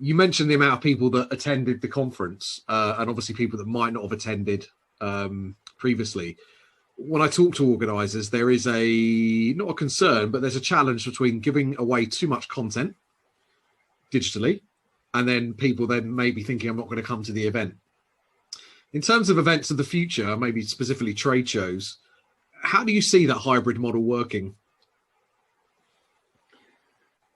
You mentioned the amount of people that attended the conference, and obviously people that might not have attended previously. When I talk to organisers, there is not a concern, but there's a challenge between giving away too much content digitally, and then people then maybe thinking I'm not going to come to the event. In terms of events of the future, maybe specifically trade shows, how do you see that hybrid model working?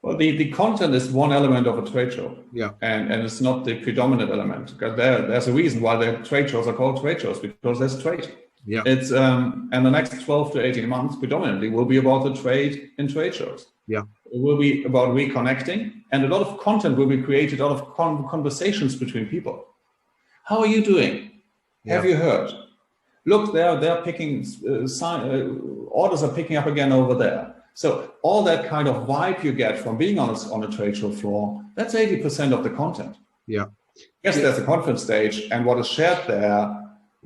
Well, the content is one element of a trade show, and it's not the predominant element. Because there's a reason why the trade shows are called trade shows, because there's trade. Yeah, it's and the next 12 to 18 months predominantly will be about the trade in trade shows. Yeah, it will be about reconnecting, and a lot of content will be created out of conversations between people. How are you doing? Yeah. Have you heard? Look, they're picking orders are picking up again over there. So all that kind of vibe you get from being on a trade show floor, that's 80% of the content. Yeah. Yes, there's a conference stage, and what is shared there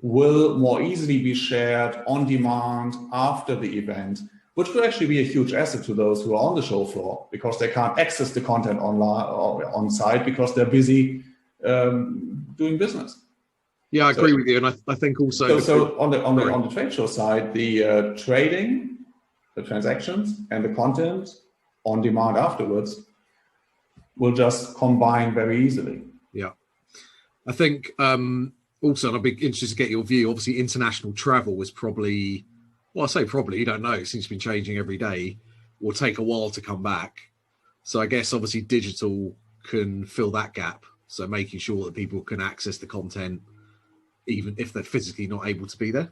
will more easily be shared on demand after the event, which could actually be a huge asset to those who are on the show floor, because they can't access the content online or on site because they're busy doing business. Yeah, I agree with you, and I think also. So on the trade show side, the trading, the transactions, and the content on demand afterwards will just combine very easily. Yeah, I think also, and I'd be interested to get your view. Obviously, international travel was probably, well, I say probably, you don't know. It seems to be changing every day. Will take a while to come back. So I guess obviously digital can fill that gap. So making sure that people can access the content, even if they're physically not able to be there.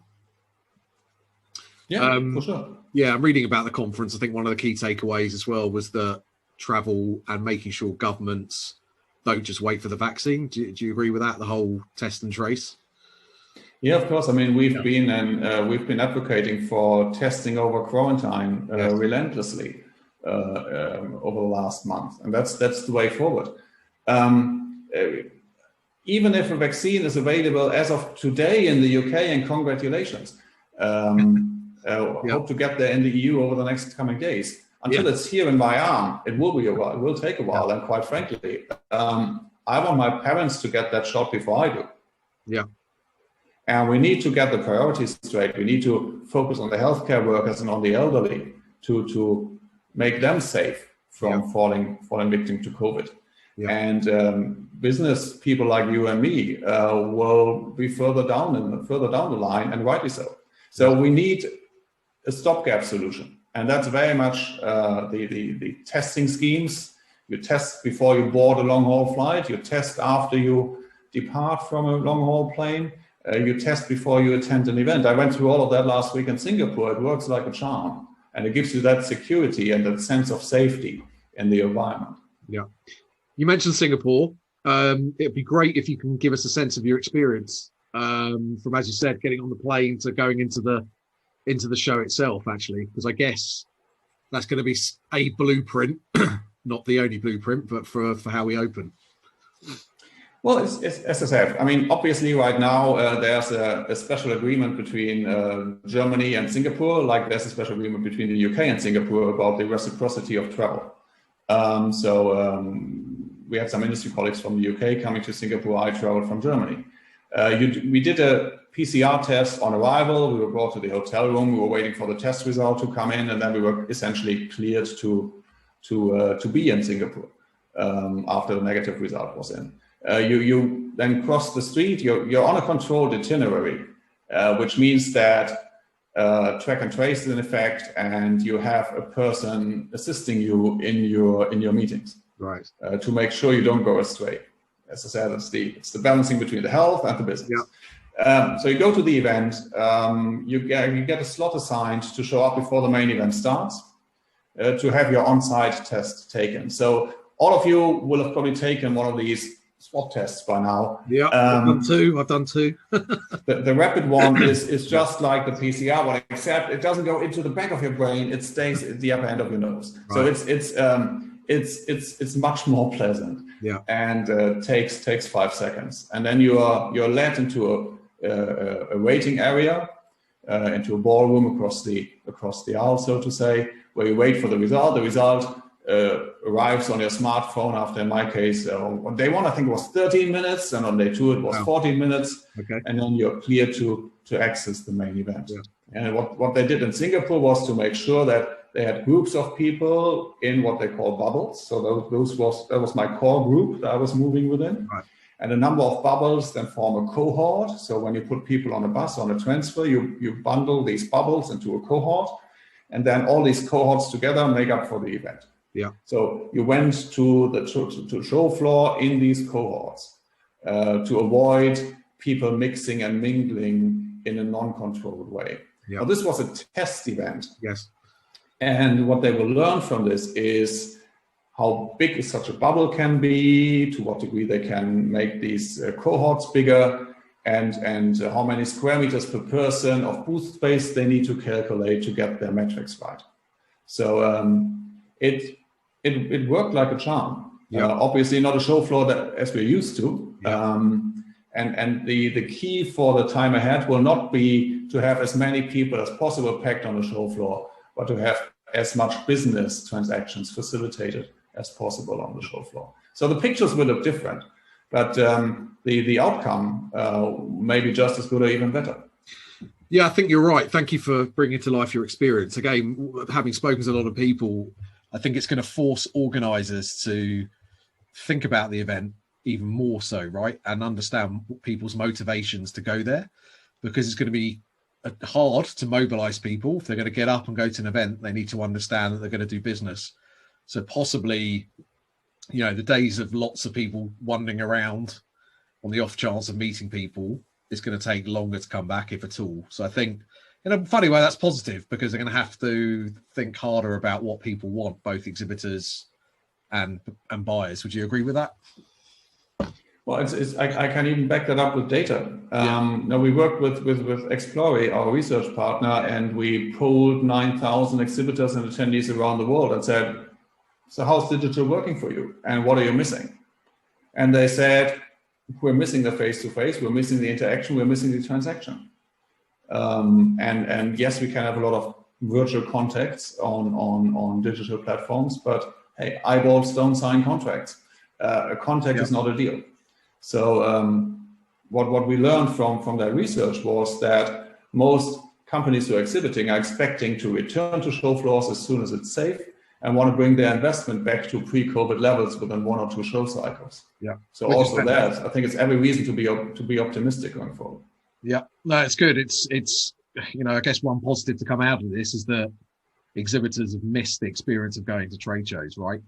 Yeah, for sure. Yeah, I'm reading about the conference. I think one of the key takeaways as well was that travel and making sure governments don't just wait for the vaccine. Do you agree with that? The whole test and trace? Yeah, of course. I mean, we've been advocating for testing over quarantine relentlessly over the last month, and that's the way forward. Even if a vaccine is available as of today in the UK, and congratulations, hope to get there in the EU over the next coming days. Until it's here in my arm, it will be a while. It will take a while, and quite frankly, I want my parents to get that shot before I do. Yeah. And we need to get the priorities straight. We need to focus on the healthcare workers and on the elderly to make them safe from falling victim to COVID. Yeah. And business people like you and me will be further down the line, and rightly so. So we need a stopgap solution, and that's very much the testing schemes. You test before you board a long-haul flight. You test after you depart from a long-haul plane. You test before you attend an event. I went through all of that last week in Singapore. It works like a charm, and it gives you that security and that sense of safety in the environment. Yeah. You mentioned Singapore. It'd be great if you can give us a sense of your experience from, as you said, getting on the plane to going into the show itself, actually, because I guess that's going to be a blueprint, not the only blueprint, but for how we open. Well, it's, as I said, I mean, obviously right now there's a special agreement between Germany and Singapore, like there's a special agreement between the UK and Singapore about the reciprocity of travel. We had some industry colleagues from the UK coming to Singapore. I traveled from Germany. We did a PCR test on arrival. We were brought to the hotel room. We were waiting for the test result to come in, and then we were essentially cleared to be in Singapore after the negative result was in. You then cross the street. You're on a controlled itinerary, which means that track and trace is in effect, and you have a person assisting you in your meetings, right? To make sure you don't go astray. As I said, it's the balancing between the health and the business. Yeah. So you go to the event. You get a slot assigned to show up before the main event starts, to have your on-site test taken. So all of you will have probably taken one of these swab tests by now. Yeah, I've done two. The rapid one is just like the PCR one, except it doesn't go into the back of your brain. It stays at the upper end of your nose. Right. So it's much more pleasant. Yeah. And takes 5 seconds, and then you're led into a waiting area, into a ballroom across the aisle, so to say, where you wait for the result. The result arrives on your smartphone after, in my case, on day one, I think it was 13 minutes, and on day two, it was 14 minutes. Okay. And then you're clear to access the main event. Yeah. And what they did in Singapore was to make sure that they had groups of people in what they call bubbles. So that was my core group that I was moving within. Right. And a number of bubbles then form a cohort. So when you put people on a bus, on a transfer, you bundle these bubbles into a cohort. And then all these cohorts together make up for the event. Yeah. So you went to the show floor in these cohorts to avoid people mixing and mingling in a non-controlled way. Yeah. Now, this was a test event. Yes. And what they will learn from this is how big such a bubble can be, to what degree they can make these cohorts bigger, and how many square meters per person of booth space they need to calculate to get their metrics right. So it worked like a charm. Yeah. Obviously not a show floor that as we're used to. Yeah. And the key for the time ahead will not be to have as many people as possible packed on the show floor, but to have as much business transactions facilitated as possible on the show floor. So the pictures will look different, but the outcome may be just as good or even better. Yeah, I think you're right. Thank you for bringing to life your experience. Again, having spoken to a lot of people, I think it's going to force organisers to think about the event even more so, right? And understand people's motivations to go there, because it's going to be hard to mobilise people. If they're going to get up and go to an event, they need to understand that they're going to do business. So possibly, you know, the days of lots of people wandering around on the off chance of meeting people, it's going to take longer to come back, if at all. So I think, in a funny way, that's positive, because they're going to have to think harder about what people want, both exhibitors and buyers. Would you agree with that? Well, I can even back that up with data. Now we worked with Explori, our research partner, and we polled 9,000 exhibitors and attendees around the world and said, so how's digital working for you? And what are you missing? And they said, we're missing the face-to-face, we're missing the interaction, we're missing the transaction. And yes, we can have a lot of virtual contacts on digital platforms, but hey, eyeballs don't sign contracts. A contact is not a deal. So what we learned from that research was that most companies who are exhibiting are expecting to return to show floors as soon as it's safe, and want to bring their investment back to pre-COVID levels within 1 or 2 show cycles. Yeah. So which also that, I think it's every reason to be optimistic going forward. Yeah, no, it's good. It's you know, I guess one positive to come out of this is that exhibitors have missed the experience of going to trade shows, right?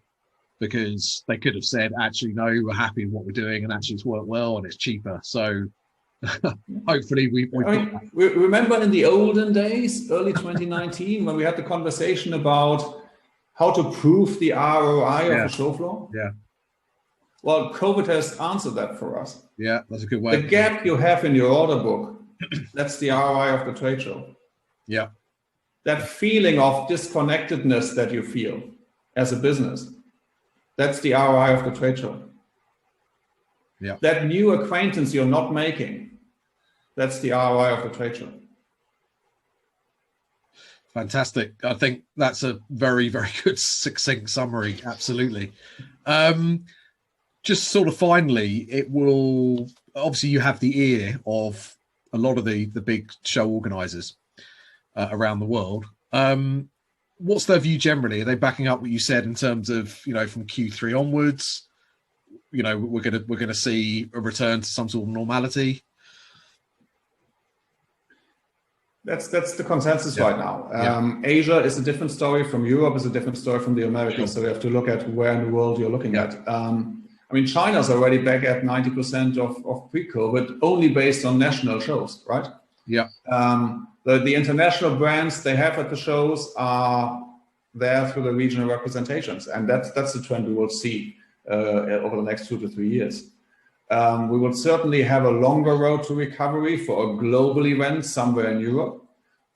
Because they could have said, actually, no, we're happy with what we're doing, and actually it's worked well and it's cheaper. So hopefully we remember in the olden days, early 2019, when we had the conversation about how to prove the ROI of the show floor? Yeah. Well, COVID has answered that for us. Yeah, that's a good way. The gap you have in your order book, that's the ROI of the trade show. Yeah. That feeling of disconnectedness that you feel as a business, that's the ROI of the trade show. Yeah. That new acquaintance you're not making, that's the ROI of the trade show. Fantastic. I think that's a very, very good, succinct summary. Absolutely. Just sort of finally, it will, obviously you have the ear of a lot of the big show organisers around the world. What's their view generally? Are they backing up what you said in terms of, you know, from Q3 onwards, you know, we're gonna see a return to some sort of normality? That's the consensus right now. Asia is a different story from Europe, is a different story from the Americas. So we have to look at where in the world you're looking at. I mean, China's already back at 90% of pre-COVID, only based on national shows, right? Yeah. The international brands they have at the shows are there through the regional representations, and that's the trend we will see over the next 2 to 3 years. We will certainly have a longer road to recovery for a global event somewhere in Europe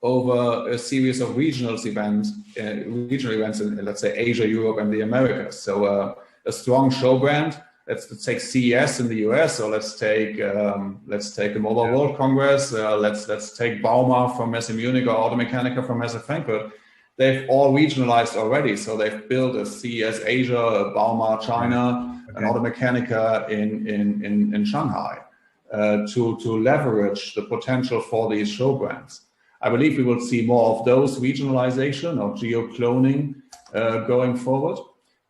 over a series of regional events in, let's say, Asia, Europe, and the Americas. So a strong show brand. Let's take CES in the US, or let's take the Mobile World Congress. Let's take Bauma from Messe Munich or Automechanica from Messe Frankfurt. they've all regionalized already. So they've built a CES Asia, a Bauma China, an Automechanica in Shanghai to leverage the potential for these show brands. I believe we will see more of those regionalization or geo-cloning going forward.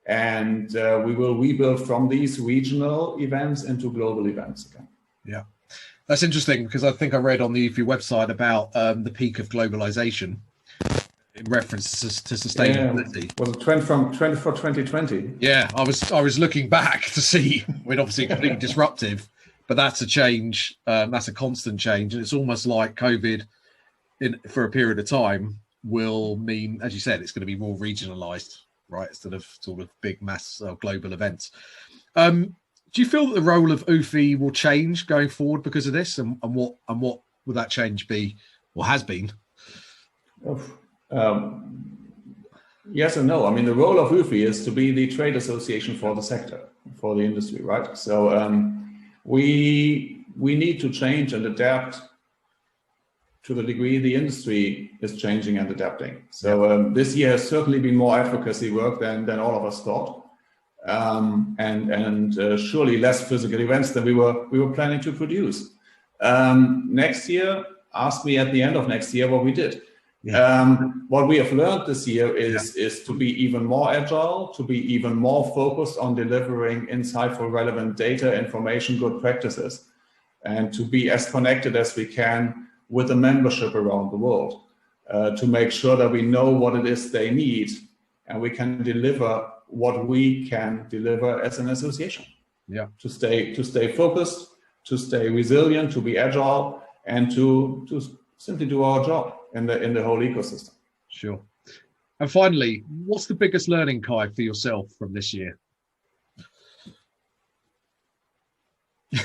And we will rebuild from these regional events into global events again. Yeah, that's interesting, because I think I read on the UFI website about the peak of globalization in reference to sustainability. Yeah, was a trend for 2020. Yeah, I was looking back to see, we're obviously completely disruptive, but that's a change. That's a constant change, and it's almost like COVID for a period of time will mean, as you said, it's going to be more regionalized, right, instead of sort of big mass global events. Do you feel that the role of UFI will change going forward because of this, and what will that change be, or has been? Yes and no. I mean, the role of UFI is to be the trade association for the sector, for the industry, right? So we need to change and adapt to the degree the industry is changing and adapting. So this year has certainly been more advocacy work than all of us thought, and surely less physical events than we were planning to produce. Next year, ask me at the end of next year what we did. What we have learned this year is to be even more agile, to be even more focused on delivering insightful, relevant data, information, good practices, and to be as connected as we can with the membership around the world, to make sure that we know what it is they need and we can deliver what we can deliver as an association. Yeah. To stay focused, to stay resilient, to be agile, and to simply do our job in the whole ecosystem. Sure. And finally, what's the biggest learning, Kai, for yourself from this year?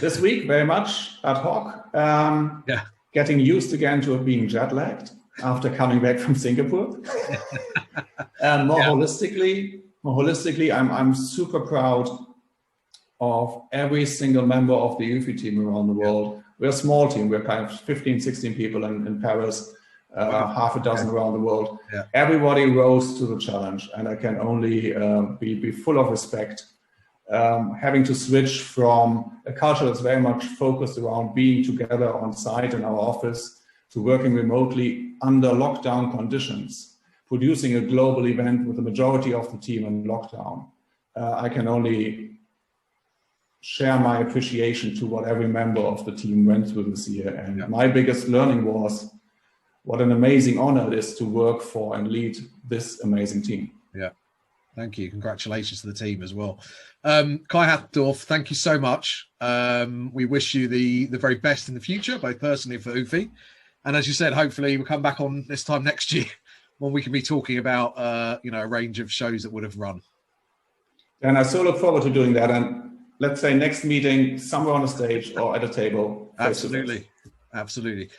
This week, very much ad hoc. Getting used again to being jet lagged after coming back from Singapore. And more holistically, I'm super proud of every single member of the UFI team around the world. We're a small team. We're kind of 15, 16 people in Paris, half a dozen around the world. Yeah. Everybody rose to the challenge, and I can only be full of respect. Having to switch from a culture that's very much focused around being together on site in our office to working remotely under lockdown conditions, producing a global event with the majority of the team in lockdown. I can only share my appreciation to what every member of the team went through this year. And my biggest learning was what an amazing honor it is to work for and lead this amazing team. Yeah. Thank you. Congratulations to the team as well. Kai Hattendorf, thank you so much. We wish you the very best in the future, both personally for UFI. And as you said, hopefully we'll come back on this time next year when we can be talking about a range of shows that would have run. And I so look forward to doing that. And let's say next meeting, somewhere on a stage or at a table. Absolutely. Absolutely.